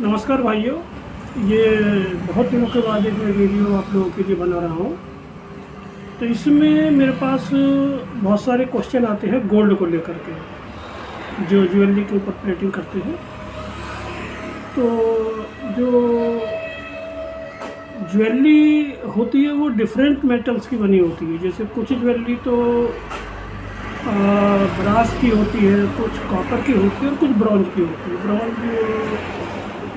नमस्कार भाइयों। ये बहुत दिनों के बाद एक मैं वीडियो आप लोगों के लिए बना रहा हूँ। तो इसमें मेरे पास बहुत सारे क्वेश्चन आते हैं गोल्ड को लेकर के, जो ज्वेलरी के ऊपर प्लेटिंग करते हैं। तो जो ज्वेलरी होती है वो डिफरेंट मेटल्स की बनी होती है। जैसे कुछ ज्वेलरी तो ब्रास की होती है, कुछ कॉपर की होती है और कुछ ब्रॉन्ज की होती है। ब्रॉन्ज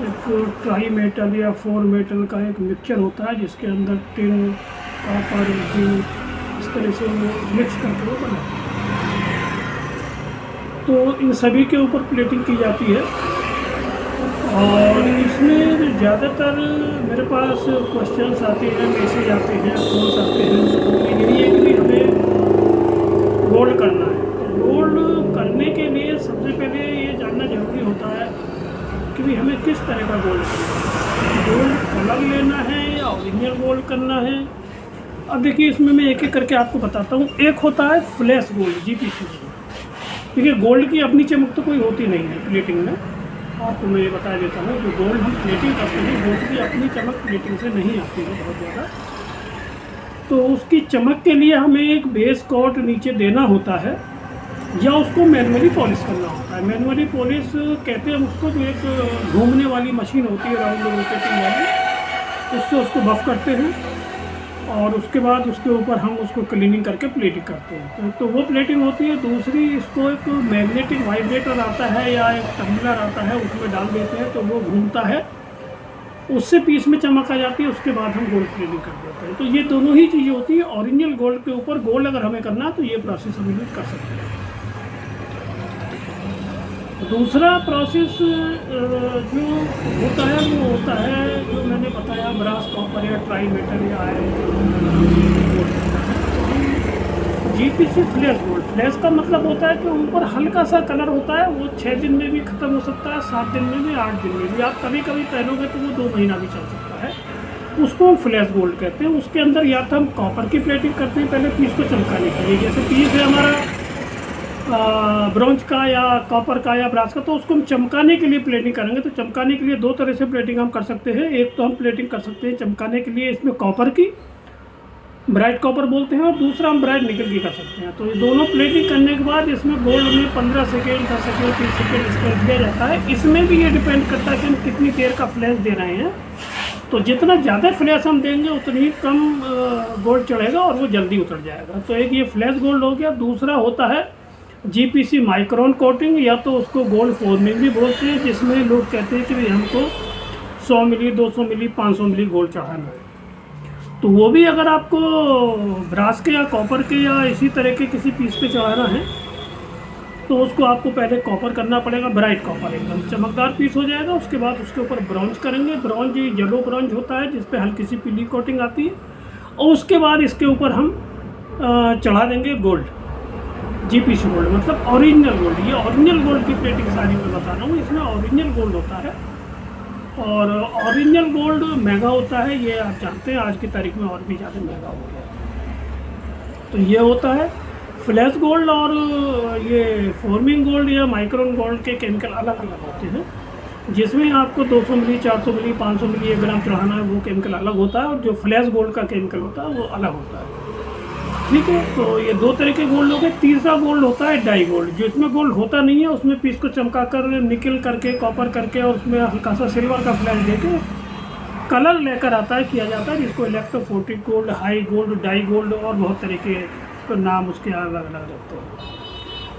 एक ट्राई मेटल या फोर मेटल का एक मिक्सचर होता है जिसके अंदर टिन, कॉपर, जिंक इस तरह से वो मिक्स करके वो बनाते हैं। तो इन सभी के ऊपर प्लेटिंग की जाती है और इसमें ज़्यादातर मेरे पास क्वेश्चंस आते हैं, मैसेज आते हैं, फोन्स आते हैं। तो यही है कि हमें गोल्ड करना है। तो गोल्ड करने के लिए सबसे पहले ये जानना जरूरी होता है कि भी हमें किस तरह का गोल्ड करना है। गोल्ड कलर लेना है या ओरिजिनल गोल्ड करना है। अब देखिए, इसमें मैं एक एक करके आपको बताता हूँ। एक होता है फ्लैश गोल्ड, जीपीसी गोल्ड। देखिए, गोल्ड की अपनी चमक तो कोई होती नहीं है प्लेटिंग में। आपको मैं ये बता देता हूँ, जो गोल्ड हम प्लेटिंग करते हैं गोल्ड की अपनी चमक प्लेटिंग से नहीं आती है बहुत ज़्यादा। तो उसकी चमक के लिए हमें एक बेस कोट नीचे देना होता है या उसको मैनुअली पॉलिश करना होता है। मैनुअली पॉलिश कहते हैं उसको, जो एक घूमने वाली मशीन होती है राउंड रोटेटिंग वाली, उससे उसको बफ करते हैं और उसके बाद उसके ऊपर हम उसको क्लीनिंग करके प्लेटिंग करते हैं। तो वो प्लेटिंग होती है। दूसरी, इसको एक मैग्नेटिक वाइब्रेटर आता है या एक टम्बलर आता है, उसमें डाल देते हैं तो वो घूमता है, उससे पीस में चमक आ जाती है। उसके बाद हम गोल्ड प्लेटिंग कर देते हैं। तो ये दोनों ही चीज़ें होती है। ओरिजिनल गोल्ड के ऊपर गोल्ड अगर हमें करना है तो ये प्रोसेस हम यूज कर सकते हैं। दूसरा प्रोसेस जो होता है वो होता है, जो मैंने बताया, ब्रास, कॉपर या ट्राई मेटल या iron. GPC flash gold. Flash का मतलब होता है कि ऊपर हल्का सा कलर होता है। वो 6 दिन में भी ख़त्म हो सकता है, 7 दिन में भी, 8 दिन में भी। आप कभी कभी पहनोगे तो वो 2 महीना भी चल सकता है। उसको हम फ्लैश गोल्ड कहते हैं। उसके अंदर या तो हम कॉपर की प्लेटिंग करते हैं पहले पीस को चमकाने के लिए। जैसे पीस है हमारा ब्रॉन्ज का या कॉपर का या ब्रास का, तो उसको हम चमकाने के लिए प्लेटिंग करेंगे। तो चमकाने के लिए 2 तरह से प्लेटिंग हम कर सकते हैं। एक तो हम प्लेटिंग कर सकते हैं चमकाने के लिए इसमें कॉपर की, ब्राइट कॉपर बोलते हैं, और दूसरा हम ब्राइट निकल की कर सकते हैं। तो ये दोनों प्लेटिंग करने के बाद इसमें गोल्ड में 15 सेकेंड, 10 सेकेंड, 30 सेकेंड इस पर दिया जाता है। इसमें भी ये डिपेंड करता है कि हम कितनी देर का फ्लैश दे रहे हैं। तो जितना ज़्यादा फ्लैश हम देंगे उतनी कम गोल्ड चढ़ेगा और वो जल्दी उतर जाएगा। तो एक ये फ्लैश गोल्ड हो गया। दूसरा होता है जीपीसी माइक्रोन कोटिंग, या तो उसको गोल्ड फॉर्मिंग भी बोलते हैं, जिसमें लोग कहते हैं कि भाई हमको 100 मिली, 200 मिली, 500 मिली गोल्ड चढ़ाना है। तो वो भी अगर आपको ब्रास के या कॉपर के या इसी तरह के किसी पीस पे चढ़ाना है तो उसको आपको पहले कॉपर करना पड़ेगा, ब्राइट कॉपर, एकदम चमकदार पीस हो जाएगा। उसके बाद उसके ऊपर ब्रॉन्ज करेंगे। ब्रॉन्ज येलो ब्रॉन्ज होता है जिस पे हल्की सी पीली कोटिंग आती है, और उसके बाद इसके ऊपर हम चढ़ा देंगे गोल्ड, जीपीसी गोल्ड, मतलब ओरिजिनल गोल्ड। ये ओरिजिनल गोल्ड की प्लेटिंग सारी मैं बता रहा हूँ। इसमें ओरिजिनल गोल्ड होता है और ओरिजिनल गोल्ड महंगा होता है, ये आप जानते हैं। आज की तारीख में और भी ज़्यादा महंगा हो गया। तो ये होता है फ्लैश गोल्ड। और ये फॉर्मिंग गोल्ड या माइक्रोन गोल्ड के केमिकल अलग अलग होते हैं, जिसमें आपको 200 मिली, 400 मिली, 500 मिली, 1 ग्राम चढ़ाना है, वो केमिकल अलग होता है। और जो फ्लैश गोल्ड का केमिकल होता है वो अलग होता है। ठीक है, तो ये 2 तरह के गोल्ड हो गए। तीसरा गोल्ड होता है डाई गोल्ड, जो इसमें गोल्ड होता नहीं है, उसमें पीस को चमका कर, निकल करके, कॉपर करके और उसमें हल्का सा सिल्वर का फ्लैश देके कलर लेकर आता है, किया जाता है, जिसको electrophoretic gold, high gold, dye gold और बहुत तरह के तो नाम उसके अलग अलग रहते हैं।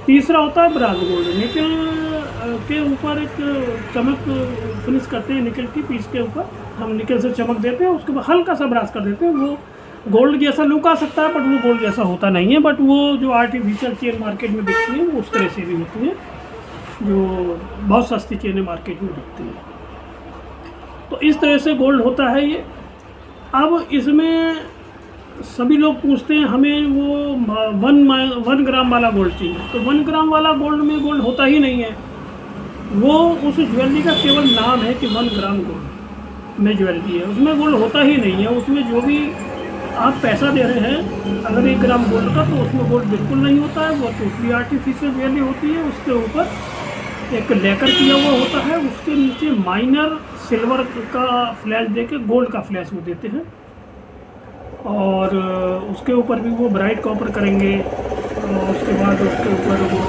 तीसरा होता है ब्रास गोल्ड। निकल के ऊपर एक चमक फिनिश करते हैं, निकल की पीस के ऊपर हम निकल से चमक देते हैं, उसके बाद हल्का सा ब्रास कर देते हैं। वो गोल्ड जैसा लुक आ सकता है, बट वो गोल्ड जैसा होता नहीं है। बट वो जो आर्टिफिशियल चेन मार्केट में बिकती है वो उस तरह से भी होती है, जो बहुत सस्ती चेनें मार्केट में बिकती है। तो इस तरह से गोल्ड होता है ये। अब इसमें सभी लोग पूछते हैं हमें वो 1 ग्राम वाला गोल्ड चाहिए। तो 1 ग्राम वाला गोल्ड में गोल्ड होता ही नहीं है। वो उस ज्वेलरी का केवल नाम है कि 1 ग्राम गोल्ड में ज्वेलरी है, उसमें गोल्ड होता ही नहीं है। उसमें जो भी आप पैसा दे रहे हैं अगर 1 ग्राम गोल्ड का, तो उसमें गोल्ड बिल्कुल नहीं होता है। वो टोटली आर्टिफिशियल ज्वेलरी होती है। उसके ऊपर एक लेकर किया हुआ होता है, उसके नीचे माइनर सिल्वर का फ्लैश देके गोल्ड का फ्लैश वो देते हैं, और उसके ऊपर भी वो ब्राइट कॉपर करेंगे, और उसके बाद उसके ऊपर वो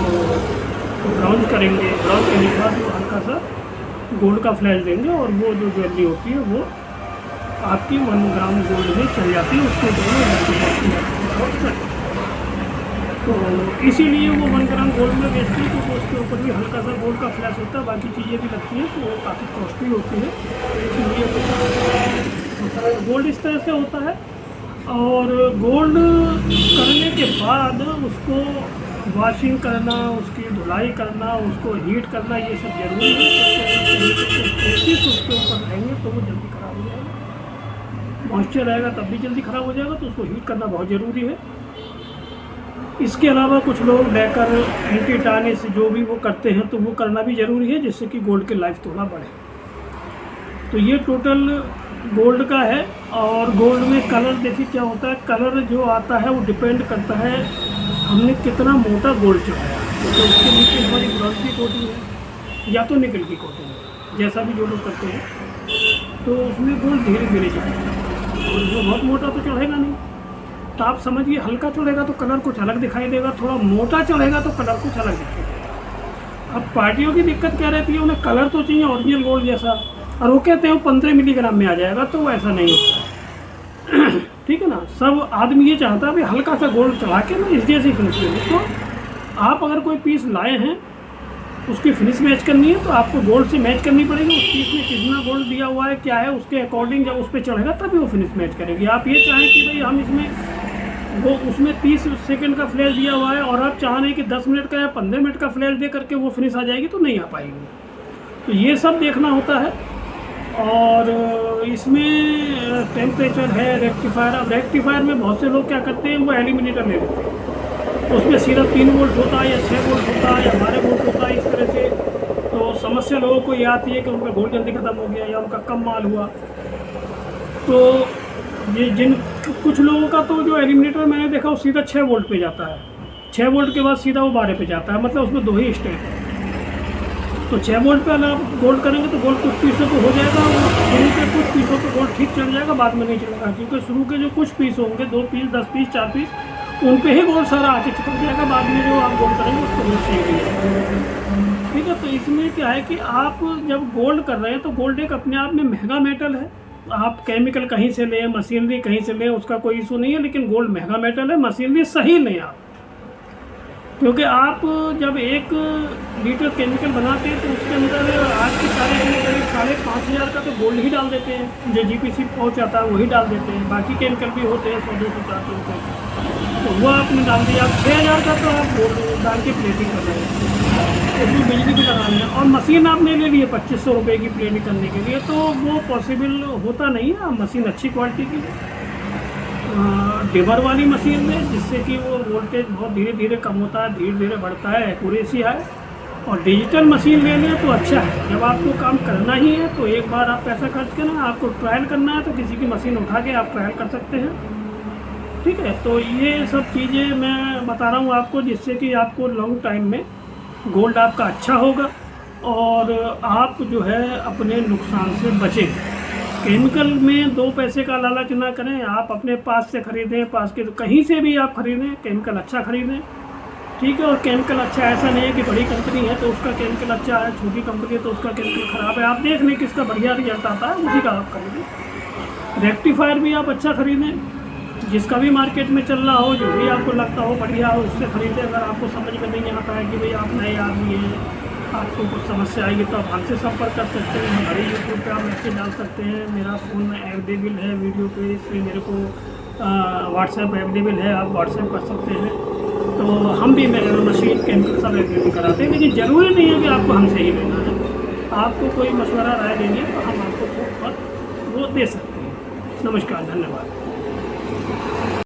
ब्राउन करेंगे, ब्राउन करने के बाद वो हल्का सा गोल्ड का फ्लैश देंगे, और वो जो ज्वेलरी होती है वो आपकी 1 ग्राम गोल्ड में चल जाती है, उसके ऊपर। तो इसीलिए वो 1 ग्राम गोल्ड में बेचते हैं, क्योंकि उसके ऊपर भी हल्का सा गोल्ड का फ्लैश होता है, बाकी चीज़ें भी लगती हैं, तो वो काफ़ी कॉस्टली होती है, इसलिए गोल्ड इस तरह से होता है। और गोल्ड करने के बाद उसको वॉशिंग करना, उसकी धुलाई करना, उसको हीट करना, ये सब जरूरी है। उसके ऊपर रहेंगे तो वो जल्दी ख़राब हो जाएगा, मॉइस्चर रहेगा तब भी जल्दी ख़राब हो जाएगा, तो उसको हीट करना बहुत ज़रूरी है। इसके अलावा कुछ लोग लेकर एंटी टार्निश जो भी वो करते हैं, तो वो करना भी ज़रूरी है, जिससे कि गोल्ड की लाइफ थोड़ा बढ़े। तो ये टोटल गोल्ड का है। और गोल्ड में कलर देखिए क्या होता है, कलर जो आता है वो डिपेंड करता है हमने कितना मोटा गोल्ड चढ़ाया, तो उसके नीचे हमारी ब्रॉन्ज की कोटिंग है या तो निकल की कोटिंग है, जैसा भी जो लोग करते हैं, तो उसमें गोल्ड धीरे धीरे चढ़ेगा, और जो बहुत मोटा तो चढ़ेगा नहीं। तो आप समझिए, हल्का चढ़ेगा तो कलर कुछ अलग दिखाई देगा, थोड़ा मोटा चढ़ेगा तो कलर कुछ अलग दिखाई। अब पार्टियों की दिक्कत क्या रहती है, उन्हें कलर तो चाहिए ओरिजिनल गोल्ड जैसा, और वो कहते हैं वो 15 मिलीग्राम में आ जाएगा, तो वो ऐसा नहीं होता। ठीक है ना, सब आदमी ये चाहता है भाई हल्का सा गोल्ड चढ़ा के ना इस जैसी फिनिश ले। तो आप अगर कोई पीस लाए हैं, उसकी फिनिश मैच करनी है, तो आपको गोल्ड से मैच करनी पड़ेगी। उस पीस में कितना गोल्ड दिया हुआ है, क्या है, उसके अकॉर्डिंग जब उस पर चढ़ेगा तभी वो फिनिश मैच करेगी। आप ये चाहें कि भाई हम इसमें वो उसमें 30 सेकंड का फ्लैश दिया हुआ है, और आप चाह रहे हैं कि 10 मिनट का या 15 मिनट का फ्लैश दे करके वो फिनिश आ जाएगी, तो नहीं आ पाएगी। तो ये सब देखना होता है। और इसमें टेम्परेचर है, रेक्टिफायर। अब रेक्टिफायर में बहुत से लोग क्या करते हैं, वो एलिमिनेटर ले लेते हैं, तो उसमें सिर्फ 3 वोल्ट होता है या 6 वोल्ट होता है या 12 वोल्ट होता है, इस तरह से। तो समस्या लोगों को ये आती है कि उनका गोल्ड जल्दी ख़त्म हो गया या उनका कम माल हुआ। तो ये कुछ लोगों का तो जो एलिमिनेटर मैंने देखा वो सीधा 6 वोल्ट पे जाता है, 6 वोल्ट के बाद सीधा वो 12 पे जाता है, मतलब उसमें 2 ही स्टेप है। तो 6 वोल्ट पे अगर आप गोल्ड करेंगे तो गोल्ड कुछ पीसों को हो जाएगा, शुरू के कुछ पीसों को गोल्ड ठीक चल जाएगा, बाद में नहीं चलेगा, क्योंकि शुरू के जो कुछ पीस होंगे, 2 पीस, 10 पीस, 4 पीस, उन पे ही गोल्ड सारा आके चिपक जाएगा, बाद में जो आप गोल्ड करेंगे उसको गोल्ड सही नहीं जाएगा। ठीक है, तो इसमें क्या है कि आप जब गोल्ड कर रहे हैं तो गोल्ड एक अपने आप में महंगा मेटल है। आप केमिकल कहीं से लें, मशीनरी कहीं से लें, उसका कोई इशू नहीं है, लेकिन गोल्ड महंगा मेटल है, मशीनरी सही लें आप। क्योंकि आप जब 1 लीटर केमिकल बनाते हैं तो उसके अंदर आज की तारीख में करीब 5,500 का तो गोल्ड ही डाल देते हैं, जो जीपीसी पहुंचाता है वही डाल देते हैं, बाकी केमिकल भी होते हैं 100-200-400 रुपये, तो वो आपने डाल दिया। आप 6,000 का तो आप गोल्ड डाल के प्लेटिंग कर रहे हैं, उसमें बिजली भी लगानी है, और मशीन आपने ले ली है 2,500 रुपये की प्लेटिंग करने के लिए, तो वो पॉसिबल होता नहीं है। मशीन अच्छी क्वालिटी की डिबर वाली मशीन में, जिससे कि वो वोल्टेज बहुत धीरे धीरे कम होता है, धीरे धीरे बढ़ता है, एक्यूरेसी है। और डिजिटल मशीन ले लें तो अच्छा है। जब आपको काम करना ही है तो एक बार आप पैसा खर्च करना, आपको ट्रायल करना है तो किसी की मशीन उठा के आप ट्रायल कर सकते हैं। ठीक है, तो ये सब चीज़ें मैं बता रहा हूँ आपको, जिससे कि आपको लॉन्ग टाइम में गोल्ड आपका अच्छा होगा और आप जो है अपने नुकसान से बचें। केमिकल में 2 पैसे का लालच ना करें, आप अपने पास से ख़रीदें, पास के कहीं से भी आप ख़रीदें, केमिकल अच्छा ख़रीदें। ठीक है, और केमिकल अच्छा ऐसा नहीं है कि बड़ी कंपनी है तो उसका केमिकल अच्छा है, छोटी कंपनी है तो उसका केमिकल ख़राब है। आप देख लें किसका बढ़िया रिजल्ट आता है, उसी का आप खरीदें। रेक्टिफायर भी आप अच्छा ख़रीदें, जिसका भी मार्केट में चल रहा हो, जो भी आपको लगता हो बढ़िया हो, उससे ख़रीदें। अगर आपको समझ में नहीं आता है कि भाई आप नए आदमी हैं, आपको कुछ समस्या आएगी तो आप हमसे संपर्क कर सकते हैं। हमारे यूट्यूब पे आप मैसेज डाल सकते हैं, मेरा फ़ोन अवेलेबल है वीडियो पे, इसलिए मेरे को व्हाट्सएप अवेलेबल है, आप व्हाट्सएप कर सकते हैं। तो हम भी मशीन केमिकल सब अवेलेबल कराते हैं, लेकिन ज़रूरी नहीं है कि आपको हमसे ही लेना है। आपको कोई मशवरा राय देनी है तो हम आपको फ़ोन पर वो दे सकते हैं। नमस्कार, धन्यवाद।